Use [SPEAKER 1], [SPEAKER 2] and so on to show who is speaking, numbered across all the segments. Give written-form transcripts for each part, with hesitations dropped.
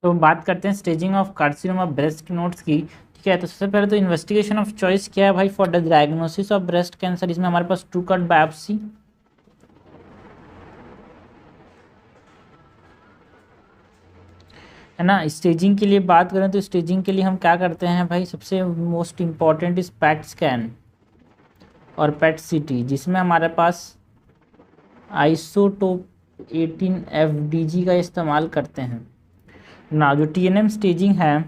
[SPEAKER 1] तो हम बात करते हैं staging of carcinoma breast nodes की। ठीक है, तो सबसे पहले तो इन्वेस्टिगेशन ऑफ चॉइस क्या है भाई for the diagnosis of breast cancer. इसमें हमारे पास टू कट बायोप्सी है ना। स्टेजिंग के लिए बात करें तो स्टेजिंग के लिए हम क्या करते हैं भाई, सबसे most important is PET scan और पैट सीटी, जिसमें हमारे पास आइसोटोप 18 FDG का इस्तेमाल करते हैं ना। जो TNM स्टेजिंग है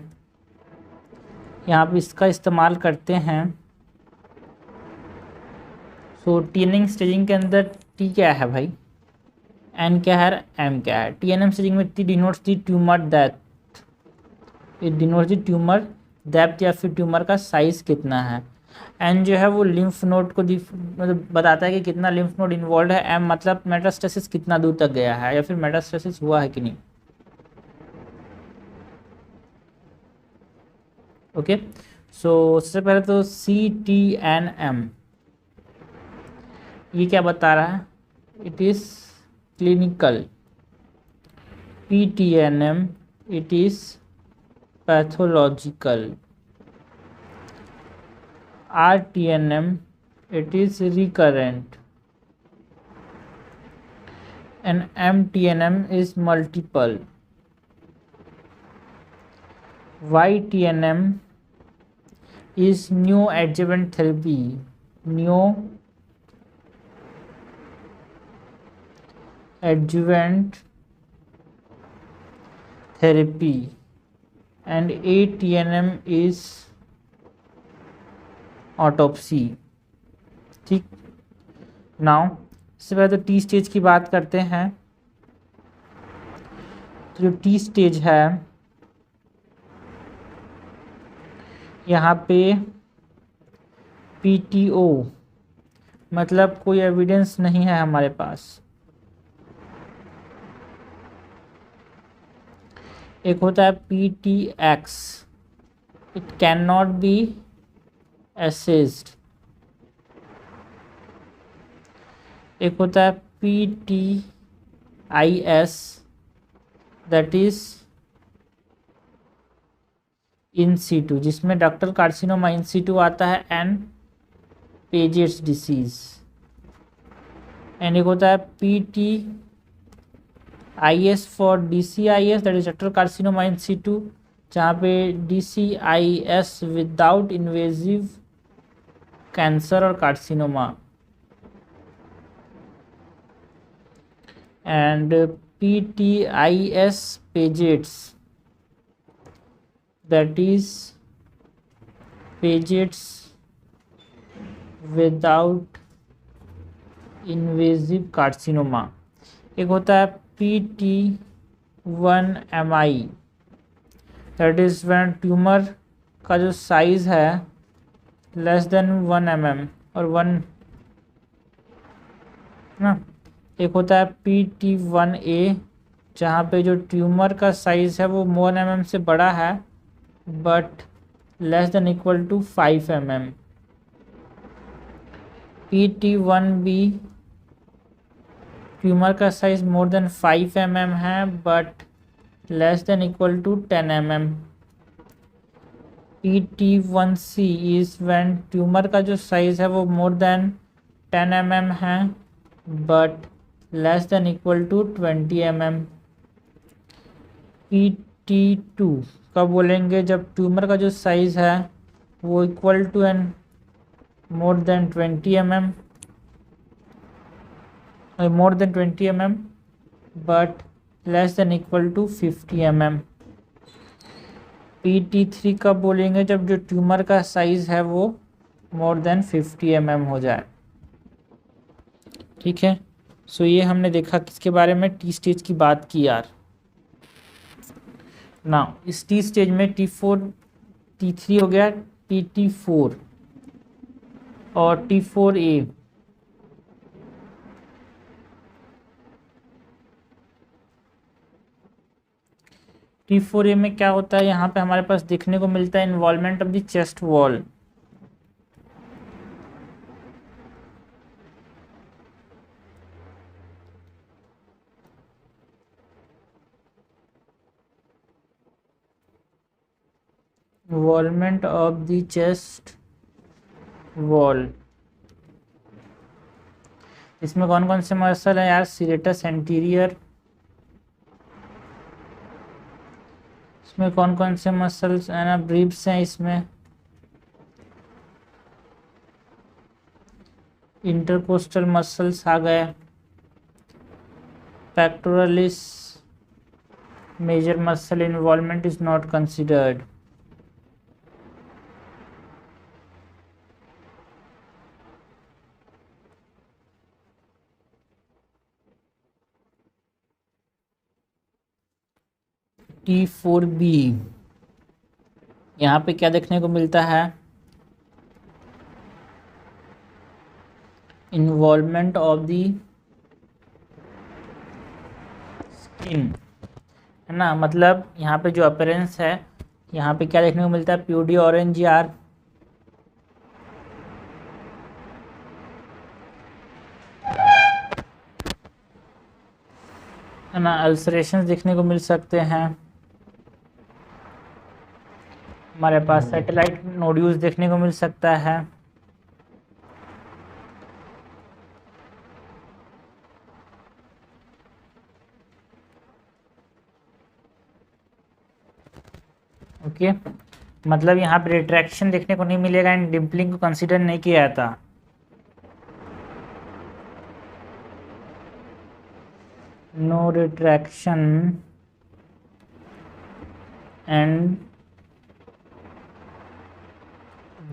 [SPEAKER 1] यहाँ पे इसका इस्तेमाल करते हैं। सो TNM स्टेजिंग के अंदर T क्या है भाई, N क्या है, M क्या है। TNM स्टेजिंग में T denotes the tumour depth, it denotes the tumour depth या फिर ट्यूमर का साइज कितना है। N जो है वो लिम्फ नोड को मतलब बताता है कि कितना लिम्फ नोड इन्वॉल्व है। M मतलब मेटास्टेसिस कितना दूर तक गया है या फिर मेटास्टेसिस हुआ है कि नहीं। ओके, सो सबसे पहले तो CTNM ये क्या बता रहा है, it is clinical. PTNM it is pathological. RTNM it is recurrent and MTNM is multiple. YTNM is neoadjuvant therapy, neoadjuvant therapy, and ATNM is autopsy। ठीक, नाउ इससे पहले तो टी स्टेज की बात करते हैं। तो जो टी स्टेज है यहाँ पे PTO मतलब कोई एविडेंस नहीं है हमारे पास। एक होता है PTX, it can not be assessed. एक होता है PTIS, that is in situ, जिसमें डक्टल कार्सिनोमा इन सीटू आता है एंड पेजेट्स डिसीज। एंड एक होता है PTIS for DCIS, that is ductal carcinoma in situ, जहाँ पे DCIS विदाउट इन्वेजिव कैंसर और carcinoma. And PTIS Paget's, that is Paget's without invasive carcinoma. एक होता है PT1MI, that is when tumour का जो साइज है लेस देन 1 mm और 1 ना। एक होता है PT1A, जहाँ पे जो ट्यूमर का साइज है वो 1 mm से बड़ा है but less than equal to 5 mm। PT1B, tumour का साइज मोर देन 5 mm है but less than equal to 10 mm। PT1C is when tumour का जो साइज है वो मोर देन 10 mm है but less than equal to 20 mm। PT2 कब बोलेंगे, जब ट्यूमर का जो साइज है वो equal to and more than 20 mm, more than 20 mm but less than equal to 50 mm। PT3 कब बोलेंगे, जब जो ट्यूमर का साइज है वो मोर देन 50 mm हो जाए। ठीक है, सो ये हमने देखा किसके बारे में, टी स्टेज की बात की यार ना। इस टी स्टेज में T4 T3 हो गया, PT4 और T4A। T4A में क्या होता है, यहाँ पे हमारे पास देखने को मिलता है involvement of the chest wall. Involvement of the chest wall, इसमें कौन कौन से मसल है यार? सीरेटस एंटीरियर, इसमें कौन कौन से मसल्स है ना, ब्रीफ्स हैं इसमें, इंटरकोस्टल मसल्स आ गए, pectoralis major muscle involvement is not considered. T4B, यहाँ पे क्या देखने को मिलता है? इन्वॉल्वमेंट ऑफ द स्किन, है ना, मतलब यहाँ पे जो अपीयरेंस है, यहाँ पे क्या देखने को मिलता है? प्यूडी ऑरेंज यार, है ना, अल्सरेशन देखने को मिल सकते हैं, हमारे पास सैटेलाइट नोड्यूल्स देखने को मिल सकता है, ओके। मतलब यहाँ पे रिट्रैक्शन देखने को नहीं मिलेगा एंड डिम्पलिंग को कंसीडर नहीं किया जाता। No retraction and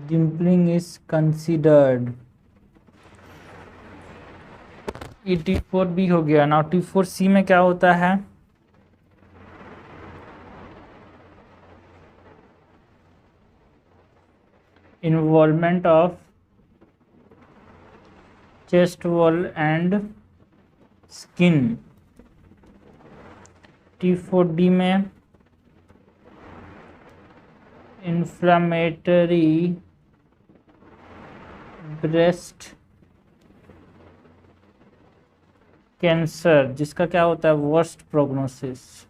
[SPEAKER 1] dimpling is considered. ये T4B हो गया। नाउ T4C में क्या होता है? Involvement of chest wall and skin. T4D में इन्फ्लामेटरी ब्रेस्ट कैंसर, जिसका क्या होता है? Worst prognosis.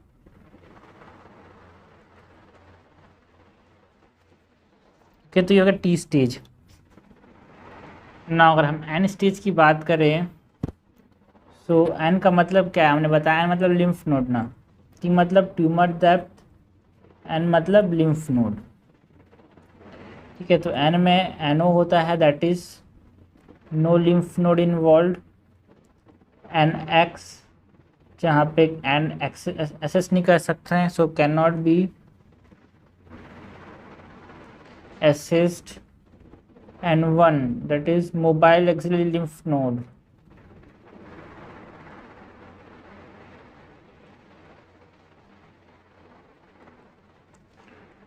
[SPEAKER 1] ओके, तो ये होगा T स्टेज। ना अगर हम N स्टेज की बात करें, सो N का मतलब क्या है? हमने बताया, मतलब लिम्फ नोड ना। T मतलब ट्यूमर डेप्थ, N मतलब लिम्फ नोड। ठीक है, तो N में NO होता है, that is no lymph node involve. NX जहाँ पे N एक्सेस नहीं कर सकते हैं, सो कैन नॉट बी assessed। N1 that is mobile axillary lymph node।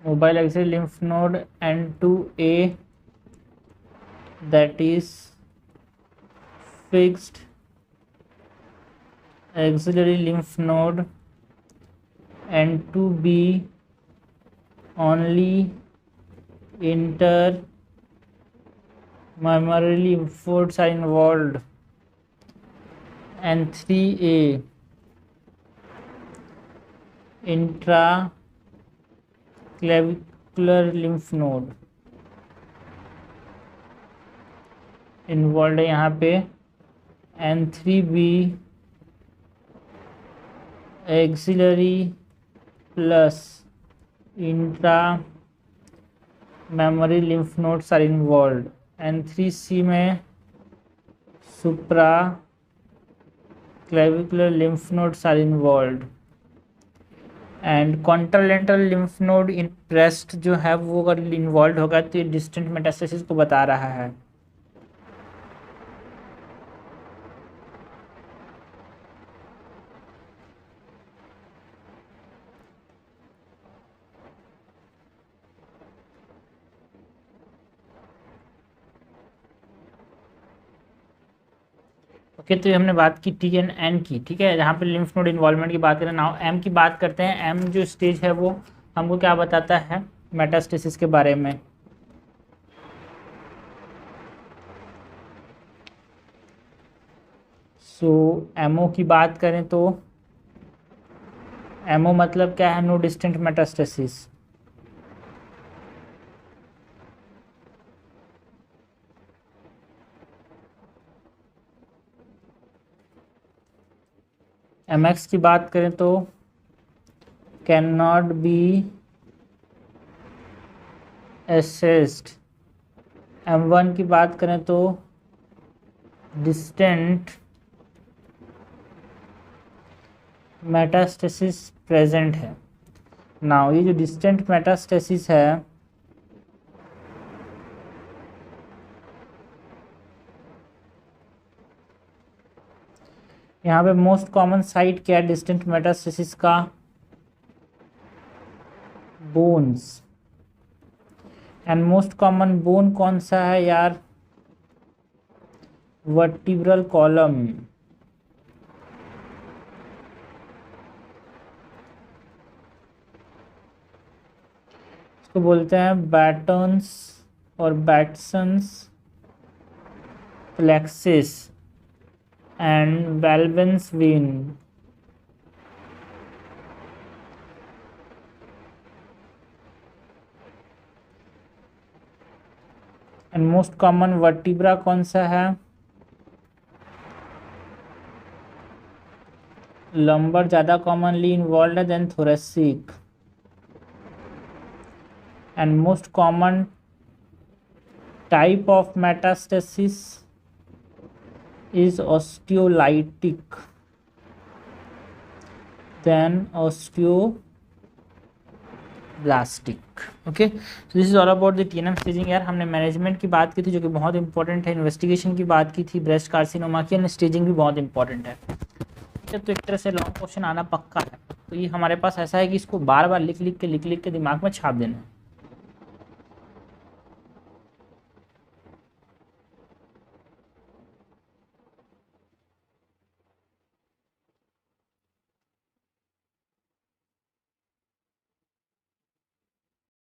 [SPEAKER 1] mobile axillary lymph node। N2A that is fixed axillary lymph node। N2B only inter mammary lymph nodes are involved। N3A intraclavicular lymph node involve है यहाँ पे। N3B axillary plus intramammary lymph nodes are involve. N3C में supraclavicular lymph nodes are involve. And contralateral lymph node in breast जो है वो अगर involve होगा तो ये डिस्टेंट मेटास्टेसिस को बता रहा है। ओके, तो ये हमने बात की T एंड N की। ठीक है, जहाँ पे लिम्फ नोड इन्वॉल्वमेंट की बात करें। नाउ M की बात करते हैं। M जो स्टेज है वो हमको क्या बताता है मेटास्टेसिस के बारे में? सो MO की बात करें तो MO मतलब क्या है? No distant metastasis. MX की बात करें तो कैन नॉट बी assessed। M1 की बात करें तो डिस्टेंट मेटास्टेसिस प्रेजेंट है। नाउ ये जो डिस्टेंट मेटास्टेसिस है यहाँ पे मोस्ट कॉमन साइट क्या है डिस्टेंट मेटास्टेसिस का? Bones. And most common bone कौन सा है यार? Vertebral column. इसको बोलते हैं बैटन्स और Batson's plexus and valveless vein. And most common vertebra कौन सा है? लंबर ज़्यादा कॉमनली इन्वॉल्व है then thoracic. And most common type of metastasis is osteolytic than osteoblastic। Okay, so this is all about the TNM staging। यार हमने management की बात की थी जो कि बहुत इंपॉर्टेंट है, इन्वेस्टिगेशन की बात की थी, ब्रेस्ट कार्सिनोमा की, एंड स्टेजिंग भी बहुत इंपॉर्टेंट है। तो एक तरह से लॉन्ग क्वेश्चन आना पक्का है। तो ये हमारे पास ऐसा है कि इसको बार बार लिख लिख के दिमाग में छाप देना है।